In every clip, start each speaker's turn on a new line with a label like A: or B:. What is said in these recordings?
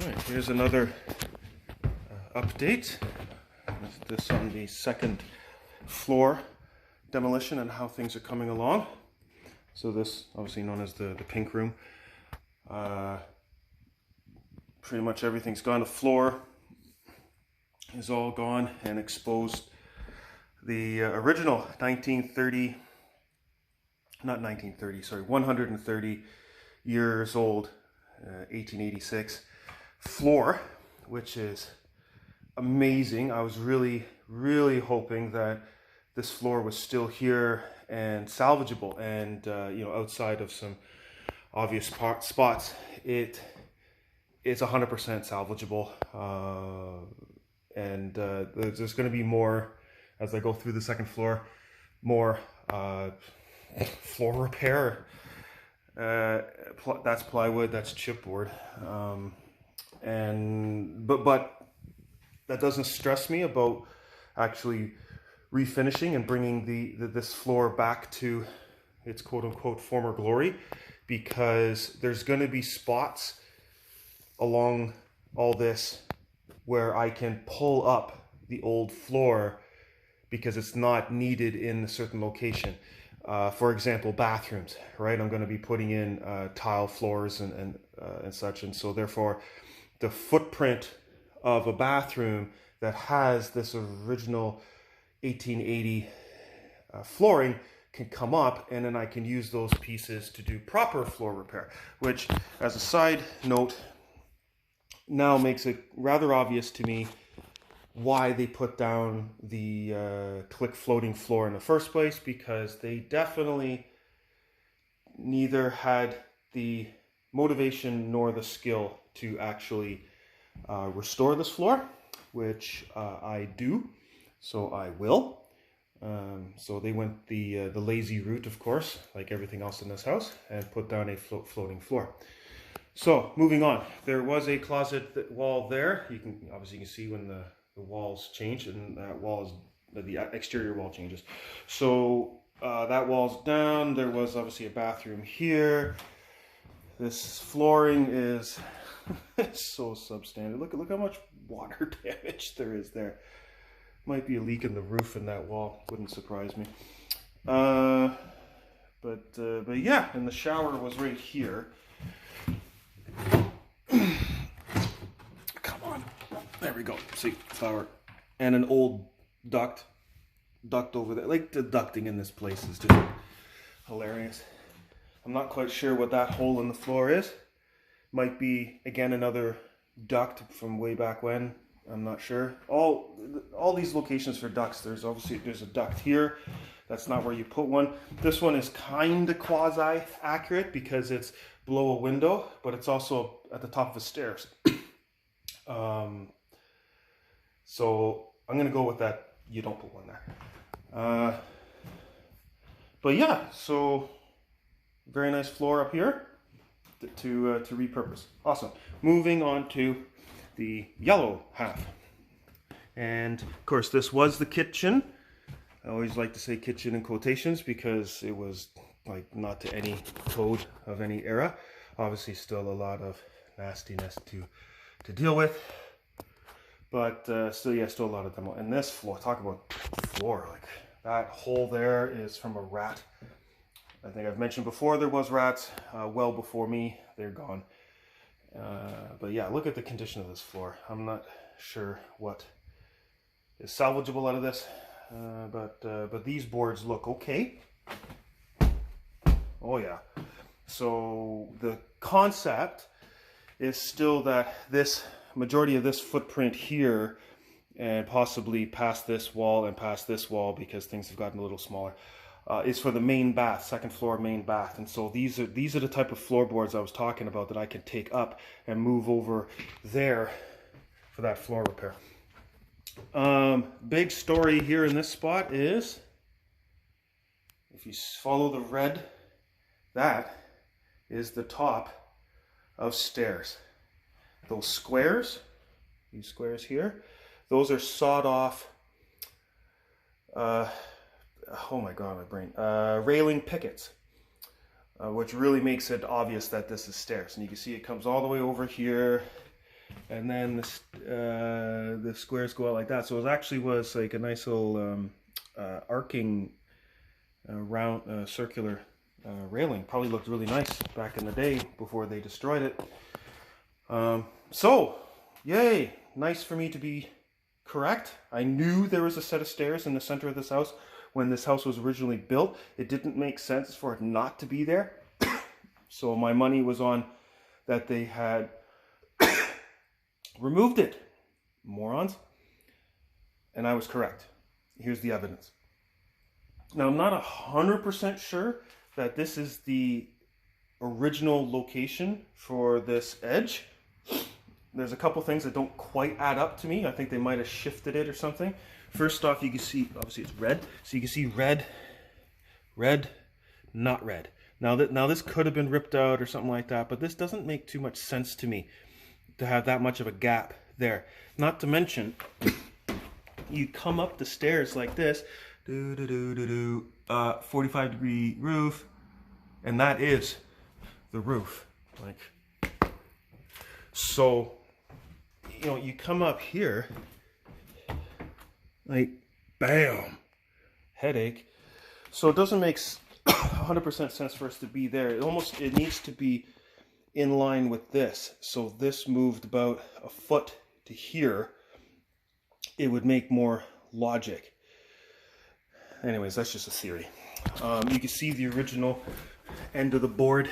A: Alright, here's another update. This on the second floor demolition and how things are coming along. So this, obviously known as the pink room. Pretty much everything's gone. The floor is all gone and exposed. The original 1930, not 1930, sorry, 130 years old, 1886 floor, which is amazing. I was really hoping that this floor was still here and salvageable, and you know, outside of some obvious spots, it's 100% salvageable, and there's going to be more as I go through the second floor, more floor repair. That's plywood, that's chipboard, but that doesn't stress me about actually refinishing and bringing this floor back to its quote-unquote former glory, because there's going to be spots along all this where I can pull up the old floor because it's not needed in a certain location. For example, bathrooms, right? I'm going to be putting in tile floors and such, and so therefore the footprint of a bathroom that has this original 1880 flooring can come up, and then I can use those pieces to do proper floor repair, which, as a side note, now makes it rather obvious to me why they put down the click floating floor in the first place, because they definitely neither had the motivation nor the skill to actually restore this floor, which I do, so I will. So they went the lazy route, of course, like everything else in this house, and put down a floating floor. So moving on, there was a closet wall there. You can obviously see when the walls change, and that wall is the exterior wall changes. So that wall's down. There was obviously a bathroom here. This flooring is so substandard. Look how much water damage there is there. Might be a leak in the roof in that wall. Wouldn't surprise me. But yeah, and the shower was right here. Come on, there we go. See, flower, and an old duct over there. Like, the ducting in this place is just hilarious. I'm not quite sure what that hole in the floor is. Might be, again, another duct from way back when. I'm not sure. All these locations for ducts, there's a duct here. That's not where you put one. This one is kind of quasi accurate because it's below a window, but it's also at the top of the stairs. So I'm gonna go with that. You don't put one there. But yeah, so very nice floor up here to repurpose. Awesome. Moving on to the yellow half, and of course this was the kitchen. I always like to say kitchen in quotations because it was like not to any code of any era. Obviously still a lot of nastiness to deal with, but still a lot of demo. And this floor, talk about floor, like that hole there is from a rat. I think I've mentioned before there was rats well before me. They're gone. But yeah, look at the condition of this floor. I'm not sure what is salvageable out of this, but these boards look okay. Oh yeah. So the concept is still that this majority of this footprint here, and possibly past this wall and past this wall, because things have gotten a little smaller, is for the main bath, second floor main bath. And so these are the type of floorboards I was talking about that I can take up and move over there for that floor repair. Big story here in this spot is, if you follow the red, that is the top of stairs. Those squares, these squares here, those are sawed off, oh my god, my brain, railing pickets. which really makes it obvious that this is stairs. And you can see it comes all the way over here, and then the squares go out like that. So it actually was like a nice little arcing round circular railing. Probably looked really nice back in the day before they destroyed it. So yay, nice for me to be correct. I knew there was a set of stairs in the center of this house when this house was originally built. It didn't make sense for it not to be there. So my money was on that they had removed it. Morons. And I was correct. Here's the evidence. Now, I'm not 100% sure that this is the original location for this edge. There's a couple things that don't quite add up to me. I think they might have shifted it or something. First off, you can see, obviously it's red. So you can see red, red, not red. Now this could have been ripped out or something like that, but this doesn't make too much sense to me to have that much of a gap there. Not to mention, you come up the stairs like this, 45-degree roof, and that is the roof. Like, so, you know, you come up here, like, bam, headache. So it doesn't make 100% sense for us to be there. It needs to be in line with this. So this moved about a foot to here. It would make more logic. Anyways, that's just a theory. You can see the original end of the board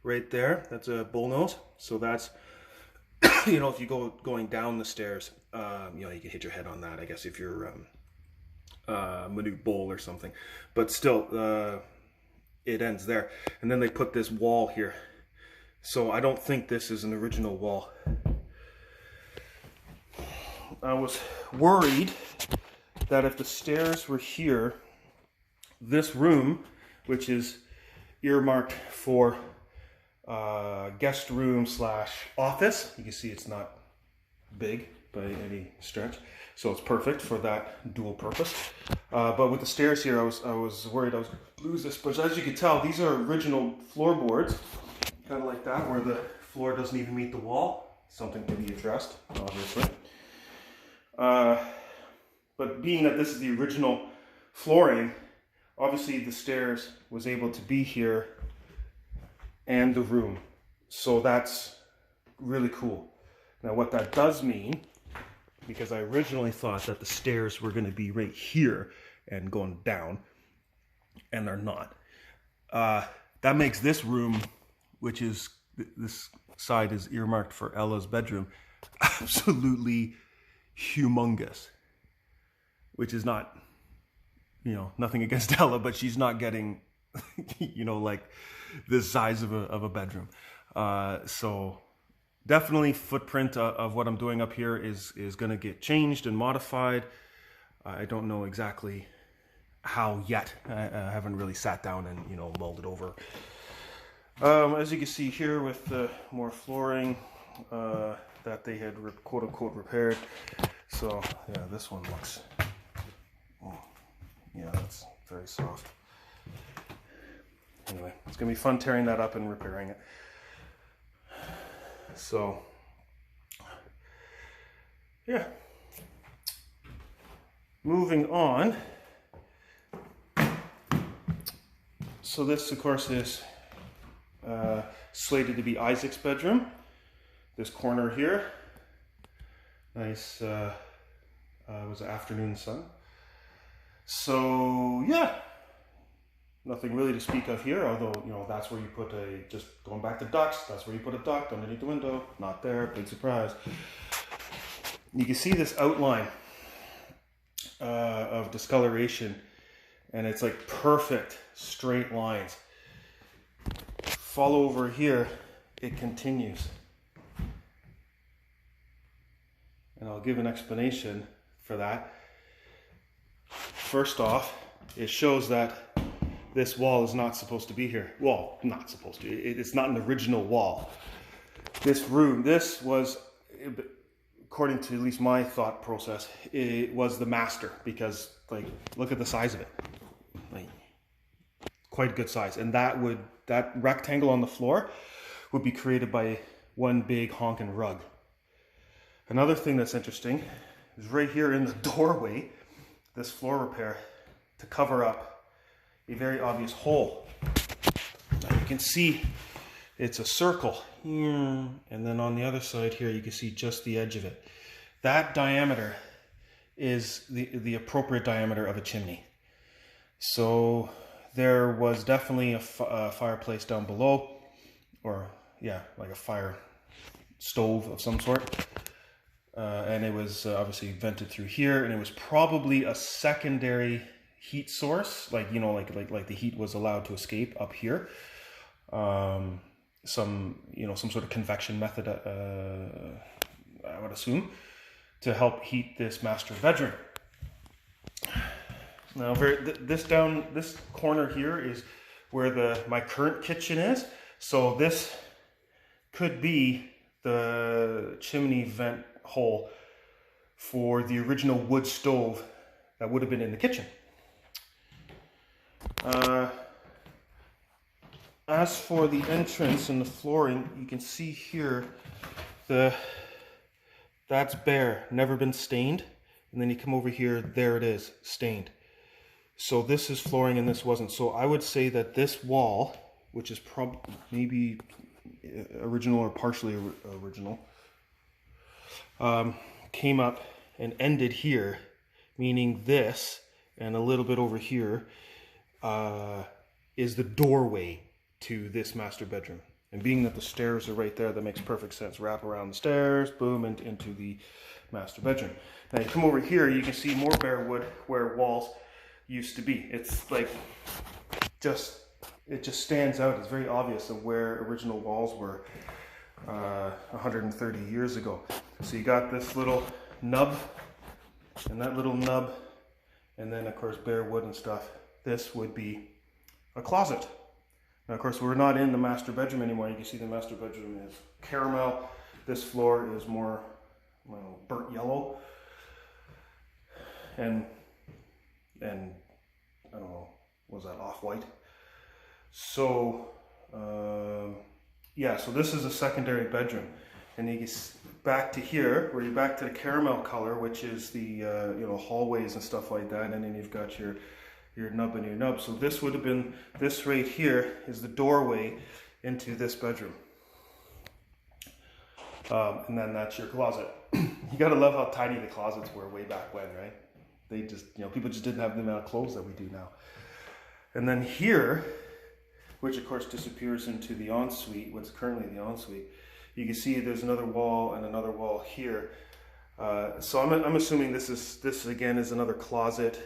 A: right there. That's a bullnose. So that's, you know, if you going down the stairs, you know, you can hit your head on that, I guess, if you're minute bull or something. But still, it ends there. And then they put this wall here. So I don't think this is an original wall. I was worried that if the stairs were here, this room, which is earmarked for guest room / office, you can see it's not big by any stretch, so it's perfect for that dual purpose. But with the stairs here, I was worried I was going to lose this. But as you can tell, these are original floorboards, kind of like that, where the floor doesn't even meet the wall. Something to be addressed, obviously. But being that this is the original flooring, obviously the stairs was able to be here and the room. So that's really cool. Now what that does mean, because I originally thought that the stairs were going to be right here and going down, and they're not. That makes this room, which is, this side is earmarked for Ella's bedroom, absolutely humongous. Which is not, you know, nothing against Ella, but she's not getting, you know, like this size of a bedroom. So definitely footprint of what I'm doing up here is going to get changed and modified. I don't know exactly how yet. I haven't really sat down and, you know, mulled it over. As you can see here with the more flooring that they had quote unquote repaired. So yeah, this one looks, oh, yeah, that's very soft. Anyway, it's gonna be fun tearing that up and repairing it. So yeah, moving on. So this, of course, is slated to be Isaac's bedroom. This corner here, nice, was afternoon sun. So yeah, nothing really to speak of here, although, you know, that's where you put a, just going back to ducts, that's where you put a duct underneath the window. Not there, big surprise. You can see this outline of discoloration, and it's like perfect straight lines. Follow over here, it continues. And I'll give an explanation for that. First off, it shows that this wall is not supposed to be here. Well, not supposed to. It's not an original wall. This room, this was, according to at least my thought process, it was the master, because, like, look at the size of it. Like, quite a good size. And that rectangle on the floor would be created by one big honking rug. Another thing that's interesting is right here in the doorway, this floor repair to cover up a very obvious hole. Now you can see it's a circle here, and then on the other side here you can see just the edge of it. That diameter is the appropriate diameter of a chimney. So there was definitely a fireplace down below, or yeah, like a fire stove of some sort. And it was obviously vented through here, and it was probably a secondary heat source, like, you know, like the heat was allowed to escape up here. Some sort of convection method, I would assume, to help heat this master bedroom. Now, this corner here is where my current kitchen is. So this could be the chimney vent hole for the original wood stove that would have been in the kitchen. As for the entrance and the flooring, you can see here that's bare, never been stained, and then you come over here, there it is, stained. So this is flooring and this wasn't. So I would say that this wall, which is probably maybe original or partially original, came up and ended here, meaning this and a little bit over here is the doorway to this master bedroom. And being that the stairs are right there, that makes perfect sense. Wrap around the stairs, boom, and into the master bedroom. Now you come over here, you can see more bare wood where walls used to be. It's like it just stands out. It's very obvious of where original walls were 130 years ago. So you got this little nub and that little nub, and then of course bare wood and stuff. This would be a closet. Now of course we're not in the master bedroom anymore. You can see the master bedroom is caramel. This floor is more, well, burnt yellow. And I don't know, was that off-white? So yeah, so this is a secondary bedroom, and you get back to here, where you're back to the caramel color, which is the hallways and stuff like that, and then you've got your nub and your nub. So this would have been, this right here is the doorway into this bedroom, and then that's your closet. You gotta love how tiny the closets were way back when, right? They just, people just didn't have the amount of clothes that we do now. And then here, which of course disappears into the ensuite, what's currently the ensuite, you can see there's another wall and another wall here. So I'm assuming this again is another closet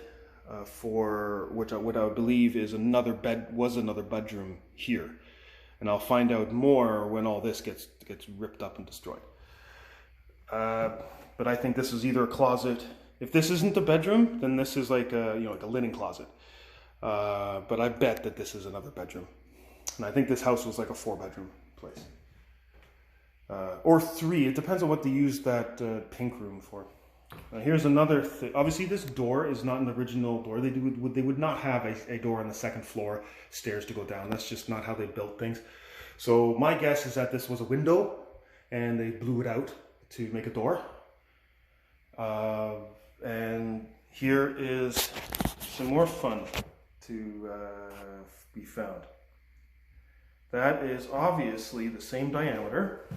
A: for what I would believe is another bedroom here. And I'll find out more when all this gets ripped up and destroyed. But I think this is either a closet. If this isn't the bedroom, then this is like a linen closet. But I bet that this is another bedroom. And I think this house was like a 4-bedroom place. Or 3, it depends on what they used that pink room for. Now here's another thing. Obviously this door is not an original door. They would not have a door on the second floor, stairs to go down. That's just not how they built things. So my guess is that this was a window and they blew it out to make a door. And here is some more fun to be found. That is obviously the same diameter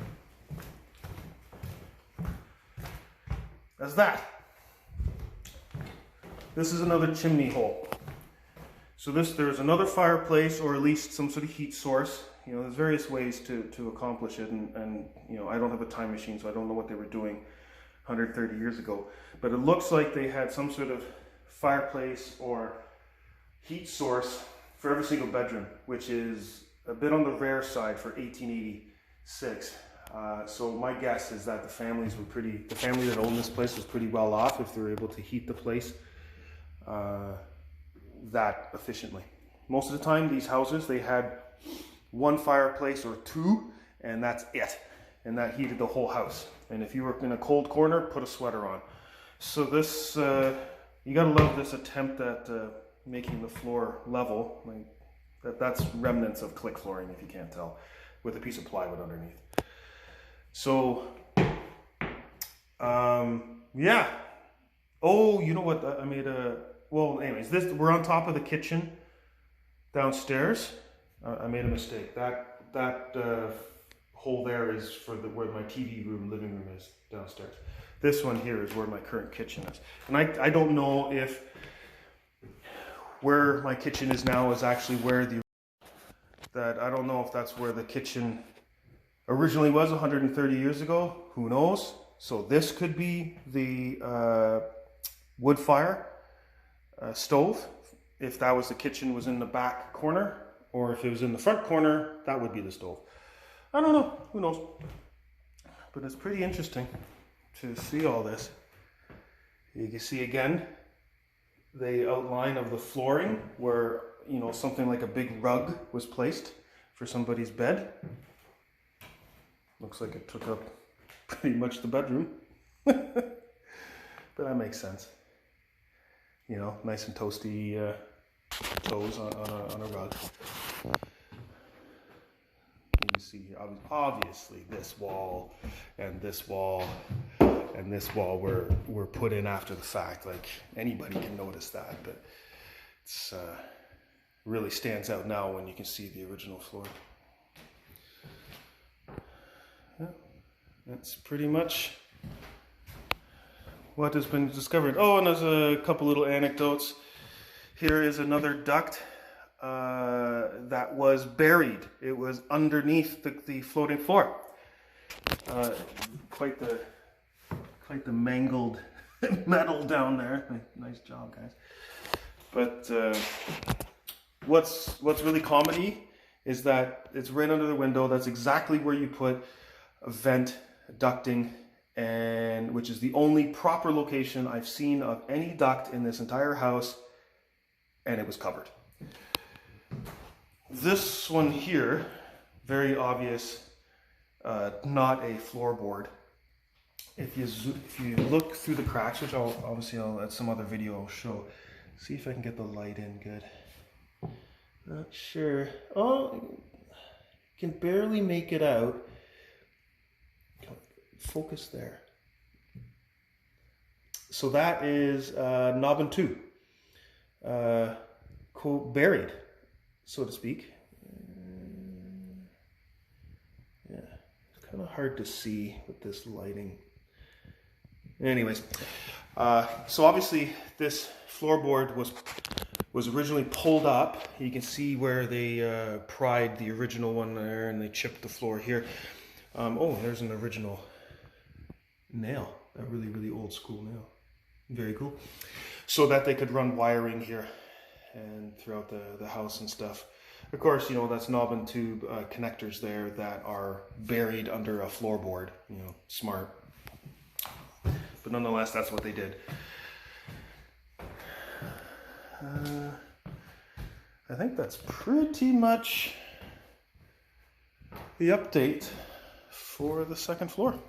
A: as that. This is another chimney hole. So there's another fireplace, or at least some sort of heat source. There's various ways to accomplish it, and I don't have a time machine, so I don't know what they were doing 130 years ago. But it looks like they had some sort of fireplace or heat source for every single bedroom, which is a bit on the rare side for 1886. So my guess is that the family that owned this place was pretty well off if they were able to heat the place that efficiently. Most of the time, these houses, they had one fireplace or 2, and that's it. And that heated the whole house. And if you were in a cold corner, put a sweater on. So this, you gotta love this attempt at making the floor level. That's remnants of click flooring, if you can't tell, with a piece of plywood underneath. So Yeah. Oh, you know what? I made a... Well, anyways, we're on top of the kitchen downstairs. I made a mistake. That hole there is for where my TV room, living room is downstairs. This one here is where my current kitchen is. And I don't know if where my kitchen is now is actually where I don't know if that's where the kitchen originally was 130 years ago. Who knows? So this could be the wood fire stove. If that was the kitchen was in the back corner, or if it was in the front corner, that would be the stove. I don't know. Who knows? But it's pretty interesting to see all this. You can see again the outline of the flooring where, you know, something like a big rug was placed for somebody's bed. Looks like it took up pretty much the bedroom. But that makes sense. You know, nice and toasty toes on a rug. You can see obviously this wall and this wall and this wall were put in after the fact. Like, anybody can notice that, but it's really stands out now when you can see the original floor. Yeah, that's pretty much what has been discovered. Oh, and there's a couple little anecdotes. Here is another duct that was buried. It was underneath the floating floor. Quite the mangled metal down there. Nice job, guys. But what's really comedy is that it's right under the window. That's exactly where you put a vent, ducting, and which is the only proper location I've seen of any duct in this entire house, and it was covered. This one here, very obvious, not a floorboard. If you look through the cracks, which I'll at some other video I'll show. See if I can get the light in good. Not sure. Oh, you can barely make it out. Focus there. So that is knob and tube, buried, so to speak. Yeah, it's kind of hard to see with this lighting. Anyways, so obviously this floorboard was originally pulled up. You can see where they pried the original one there, and they chipped the floor here. Oh, there's an original nail, a really old school nail. Very cool. So that they could run wiring here and throughout the house and stuff. Of course, you know, that's knob and tube connectors there that are buried under a floorboard. You know, smart. But nonetheless, that's what they did. I think that's pretty much the update for the second floor.